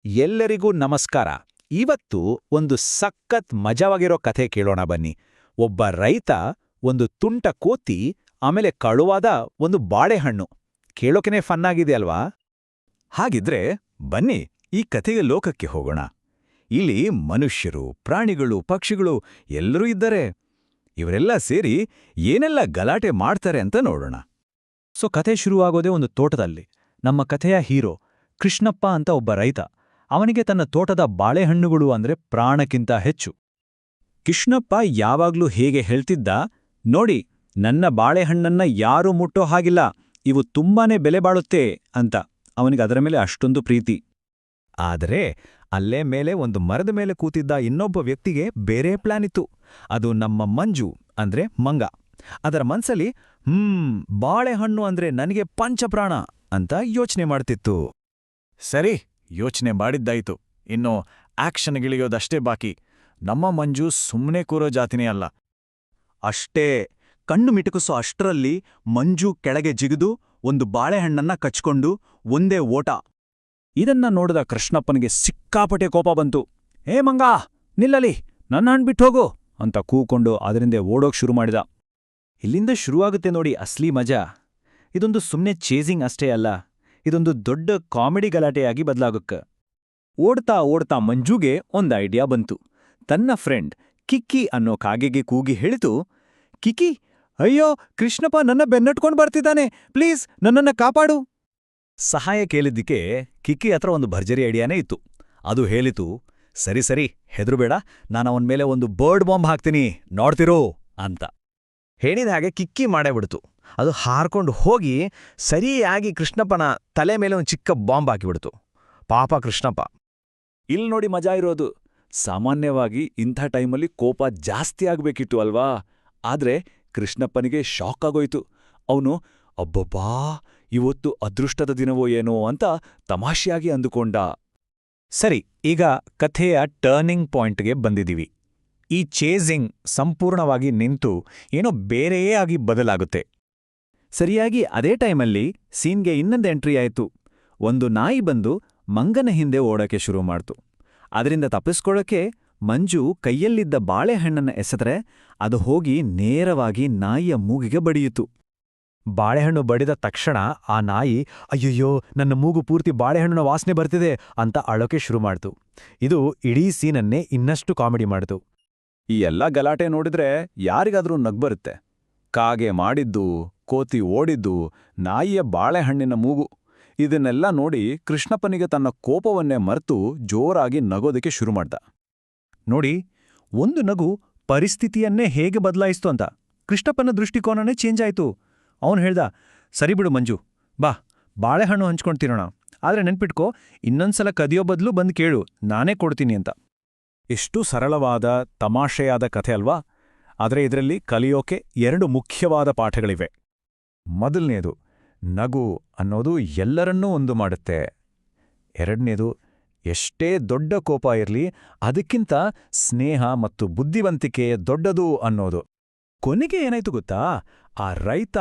ಎಲ್ಲರಿಗೂ ನಮಸ್ಕಾರ. ಇವತ್ತು ಒಂದು ಸಖತ್ ಮಜವಾಗಿರೋ ಕಥೆ ಕೇಳೋಣ ಬನ್ನಿ. ಒಬ್ಬ ರೈತ, ಒಂದು ತುಂಟ ಕೋತಿ, ಆಮೇಲೆ ಕಳುವಾದ ಒಂದು ಬಾಳೆಹಣ್ಣು. ಕೇಳೋಕೆನೇ ಫನ್ನಾಗಿದೆ ಅಲ್ವಾ? ಹಾಗಿದ್ರೆ ಬನ್ನಿ ಈ ಕಥೆಯ ಲೋಕಕ್ಕೆ ಹೋಗೋಣ. ಇಲ್ಲಿ ಮನುಷ್ಯರು, ಪ್ರಾಣಿಗಳು, ಪಕ್ಷಿಗಳು ಎಲ್ಲರೂ ಇದ್ದಾರೆ. ಇವರೆಲ್ಲ ಸೇರಿ ಏನೆಲ್ಲ ಗಲಾಟೆ ಮಾಡ್ತಾರೆ ಅಂತ ನೋಡೋಣ. ಕಥೆ ಶುರುವಾಗೋದೇ ಒಂದು ತೋಟದಲ್ಲಿ. ನಮ್ಮ ಕಥೆಯ ಹೀರೋ ಕೃಷ್ಣಪ್ಪ ಅಂತ ಒಬ್ಬ ರೈತ. ಅವನಿಗೆ ತನ್ನ ತೋಟದ ಬಾಳೆಹಣ್ಣುಗಳು ಅಂದ್ರೆ ಪ್ರಾಣಕ್ಕಿಂತ ಹೆಚ್ಚು. ಕೃಷ್ಣಪ್ಪ ಯಾವಾಗ್ಲೂ ಹೇಗೆ ಹೇಳ್ತಿದ್ದ, ನೋಡಿ, ನನ್ನ ಬಾಳೆಹಣ್ಣನ್ನ ಯಾರೂ ಮುಟ್ಟೋ ಹಾಗಿಲ್ಲ, ಇವು ತುಂಬಾನೇ ಬೆಲೆ ಬಾಳುತ್ತೆ ಅಂತ. ಅವನಿಗೆ ಅದರ ಮೇಲೆ ಅಷ್ಟೊಂದು ಪ್ರೀತಿ. ಆದರೆ ಅಲ್ಲೇ ಮೇಲೆ ಒಂದು ಮರದ ಮೇಲೆ ಕೂತಿದ್ದ ಇನ್ನೊಬ್ಬ ವ್ಯಕ್ತಿಗೆ ಬೇರೆ ಪ್ಲಾನ್ ಇತ್ತು. ಅದು ನಮ್ಮ ಮಂಜು ಅಂದ್ರೆ ಮಂಗ. ಅದರ ಮನ್ಸಲ್ಲಿ ಬಾಳೆಹಣ್ಣು ಅಂದ್ರೆ ನನಗೆ ಪಂಚಪ್ರಾಣ ಅಂತ ಯೋಚನೆ ಮಾಡ್ತಿತ್ತು. ಸರಿ, ಯೋಚನೆ ಮಾಡಿದ್ದಾಯಿತು. ಇನ್ನು ಆಕ್ಷನ್ಗಿಳಿಯೋದಷ್ಟೇ ಬಾಕಿ. ನಮ್ಮ ಮಂಜು ಸುಮ್ಮನೆ ಕೂರೋ ಜಾತಿನೇ ಅಲ್ಲ. ಅಷ್ಟೇ, ಕಣ್ಣು ಮಿಟುಕಿಸೋ ಅಷ್ಟರಲ್ಲಿ ಮಂಜು ಕೆಳಗೆ ಜಿಗಿದು ಒಂದು ಬಾಳೆಹಣ್ಣನ್ನ ಕಚ್ಕೊಂಡು ಒಂದೇ ಓಟ. ಇದನ್ನ ನೋಡಿದ ಕೃಷ್ಣಪ್ಪನಿಗೆ ಸಿಕ್ಕಾಪಟ್ಟೆ ಕೋಪ ಬಂತು. ಏ ಮಂಗ, ನಿಲ್ಲಲಿ, ನನ್ನ ಹಣ್ಣು ಬಿಟ್ಟೋಗು ಅಂತ ಕೂಕೊಂಡು ಅದರಿಂದ ಓಡೋಕ್ ಶುರು ಮಾಡಿದ. ಇಲ್ಲಿಂದ ಶುರುವಾಗುತ್ತೆ ನೋಡಿ ಅಸ್ಲಿ ಮಜಾ. ಇದೊಂದು ಸುಮ್ಮನೆ ಚೇಸಿಂಗ್ ಅಷ್ಟೇ ಅಲ್ಲ, ಇದೊಂದು ದೊಡ್ಡ ಕಾಮಿಡಿ ಗಲಾಟೆಯಾಗಿ ಬದಲಾಗುಕ್ಕ. ಓಡ್ತಾ ಓಡ್ತಾ ಮಂಜುಗೆ ಒಂದ್ ಐಡಿಯಾ ಬಂತು. ತನ್ನ ಫ್ರೆಂಡ್ ಕಿಕ್ಕಿ ಅನ್ನೋ ಕಾಗೆಗೆ ಕೂಗಿ ಹೇಳಿತು, ಕಿಕ್ಕಿ, ಅಯ್ಯೋ, ಕೃಷ್ಣಪ್ಪ ನನ್ನ ಬೆನ್ನಟ್ಕೊಂಡ್ ಬರ್ತಿದ್ದಾನೆ, ಪ್ಲೀಸ್ ನನ್ನನ್ನ ಕಾಪಾಡು. ಸಹಾಯ ಕೇಳಿದ್ದಕ್ಕೆ ಕಿಕ್ಕಿ ಹತ್ರ ಒಂದು ಭರ್ಜರಿ ಐಡಿಯಾನೇ ಇತ್ತು. ಅದು ಹೇಳಿತು, ಸರಿ ಸರಿ, ಹೆದರುಬೇಡ, ನಾನವನ್ ಮೇಲೆ ಒಂದು ಬರ್ಡ್ ಬಾಂಬ್ ಹಾಕ್ತೀನಿ, ನೋಡ್ತಿರೋ ಅಂತ. ಹೇಳಿದ ಹಾಗೆ ಕಿಕ್ಕಿ ಮಾಡೇ ಬಿಡ್ತು. ಅದು ಹಾರ್ಕೊಂಡು ಹೋಗಿ ಸರಿಯಾಗಿ ಕೃಷ್ಣಪ್ಪನ ತಲೆ ಮೇಲೆ ಒಂದು ಚಿಕ್ಕ ಬಾಂಬ್ ಹಾಕಿಬಿಡ್ತು. ಪಾಪ ಕೃಷ್ಣಪ್ಪ. ಇಲ್ಲಿ ನೋಡಿ ಮಜಾ ಇರೋದು. ಸಾಮಾನ್ಯವಾಗಿ ಇಂಥ ಟೈಮಲ್ಲಿ ಕೋಪ ಜಾಸ್ತಿ ಆಗ್ಬೇಕಿತ್ತು ಅಲ್ವಾ? ಆದ್ರೆ ಕೃಷ್ಣಪ್ಪನಿಗೆ ಶಾಕ್ ಆಗೋಯ್ತು. ಅವನು, ಅಬ್ಬಬ್ಬಾ, ಇವತ್ತು ಅದೃಷ್ಟದ ದಿನವೋ ಏನೋ ಅಂತ ತಮಾಷೆಯಾಗಿ ಅಂದುಕೊಂಡ. ಸರಿ, ಈಗ ಕಥೆಯ ಟರ್ನಿಂಗ್ ಪಾಯಿಂಟ್ಗೆ ಬಂದಿದ್ದೀವಿ. ಈ ಚೇಸಿಂಗ್ ಸಂಪೂರ್ಣವಾಗಿ ನಿಂತು ಏನೋ ಬೇರೆಯೇ ಆಗಿ ಬದಲಾಗುತ್ತೆ. ಸರಿಯಾಗಿ ಅದೇ ಟೈಮಲ್ಲಿ ಸೀನ್ಗೆ ಇನ್ನೊಂದು ಎಂಟ್ರಿ ಆಯಿತು. ಒಂದು ನಾಯಿ ಬಂದು ಮಂಗನ ಹಿಂದೆ ಓಡೋಕೆ ಶುರು ಮಾಡ್ತು. ಅದರಿಂದ ತಪ್ಪಿಸ್ಕೊಳ್ಳೋಕೆ ಮಂಜು ಕೈಯಲ್ಲಿದ್ದ ಬಾಳೆಹಣ್ಣನ್ನ ಎಸೆದ್ರೆ ಅದು ಹೋಗಿ ನೇರವಾಗಿ ನಾಯಿಯ ಮೂಗಿಗೆ ಬಡಿಯಿತು. ಬಾಳೆಹಣ್ಣು ಬಡಿದ ತಕ್ಷಣ ಆ ನಾಯಿ, ಅಯ್ಯಯ್ಯೋ, ನನ್ನ ಮೂಗು ಪೂರ್ತಿ ಬಾಳೆಹಣ್ಣಿನ ವಾಸನೆ ಬರ್ತಿದೆ ಅಂತ ಅಳೋಕೆ ಶುರು ಮಾಡ್ತು. ಇದು ಇಡೀ ಸೀನನ್ನೇ ಇನ್ನಷ್ಟು ಕಾಮಿಡಿ ಮಾಡ್ತು. ಈ ಎಲ್ಲ ಗಲಾಟೆ ನೋಡಿದ್ರೆ ಯಾರಿಗಾದ್ರೂ ನಗ್ಬರುತ್ತೆ. ಕಾಗೆ ಮಾಡಿದ್ದು, ಕೋತಿ ಓಡಿದ್ದು, ನಾಯಿಯ ಬಾಳೆಹಣ್ಣಿನ ಮೂಗು, ಇದನ್ನೆಲ್ಲ ನೋಡಿ ಕೃಷ್ಣಪ್ಪನಿಗೆ ತನ್ನ ಕೋಪವನ್ನೇ ಮರೆತು ಜೋರಾಗಿ ನಗೋದಕ್ಕೆ ಶುರು ಮಾಡ್ದ. ನೋಡಿ, ಒಂದು ನಗು ಪರಿಸ್ಥಿತಿಯನ್ನೇ ಹೇಗೆ ಬದಲಾಯಿಸ್ತು ಅಂತ. ಕೃಷ್ಣಪ್ಪನ ದೃಷ್ಟಿಕೋನನೇ ಚೇಂಜ್ ಆಯ್ತು. ಅವನು ಹೇಳ್ದ, ಸರಿ ಬಿಡು ಮಂಜು, ಬಾ, ಬಾಳೆಹಣ್ಣು ಹಂಚ್ಕೊಂಡು ತಿನ್ನೋಣ. ಆದ್ರೆ ನೆನ್ಪಿಟ್ಕೋ, ಇನ್ನೊಂದ್ಸಲ ಕದಿಯೋ ಬದಲು ಬಂದು ಕೇಳು, ನಾನೇ ಕೊಡ್ತೀನಿ ಅಂತ. ಎಷ್ಟು ಸರಳವಾದ, ತಮಾಷೆಯಾದ ಕಥೆ ಅಲ್ವಾ? ಆದರೆ ಇದರಲ್ಲಿ ಕಲಿಯೋಕೆ 2 ಮುಖ್ಯವಾದ ಪಾಠಗಳಿವೆ. ಮೊದಲನೇದು, ನಗು ಅನ್ನೋದು ಎಲ್ಲರನ್ನೂ ಒಂದು ಮಾಡುತ್ತೆ. ಎರಡನೇದು, ಎಷ್ಟೇ ದೊಡ್ಡ ಕೋಪ ಇರಲಿ, ಅದಕ್ಕಿಂತ ಸ್ನೇಹ ಮತ್ತು ಬುದ್ಧಿವಂತಿಕೆ ದೊಡ್ಡದು ಅನ್ನೋದು. ಕೊನೆಗೆ ಏನಾಯ್ತು ಗೊತ್ತಾ? ಆ ರೈತ,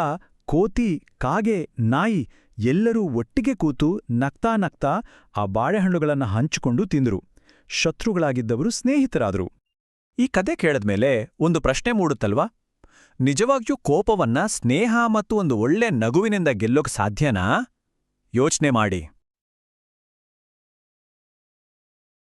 ಕೋತಿ, ಕಾಗೆ, ನಾಯಿ ಎಲ್ಲರೂ ಒಟ್ಟಿಗೆ ಕೂತು ನಗ್ತಾ ನಗ್ತಾ ಆ ಬಾಳೆಹಣ್ಣುಗಳನ್ನು ಹಂಚಿಕೊಂಡು ತಿಂದರು. ಶತ್ರುಗಳಾಗಿದ್ದವರು ಸ್ನೇಹಿತರಾದರು. ಈ ಕತೆ ಕೇಳಿದ್ಮೇಲೆ ಒಂದು ಪ್ರಶ್ನೆ ಮೂಡುತ್ತಲ್ವಾ? ನಿಜವಾಗಿಯೂ ಕೋಪವನ್ನ ಸ್ನೇಹ ಮತ್ತು ಒಂದು ಒಳ್ಳೆ ನಗುವಿನಿಂದ ಗೆಲ್ಲೋಕ್ ಸಾಧ್ಯನಾ? ಯೋಚ್ನೆ ಮಾಡಿ.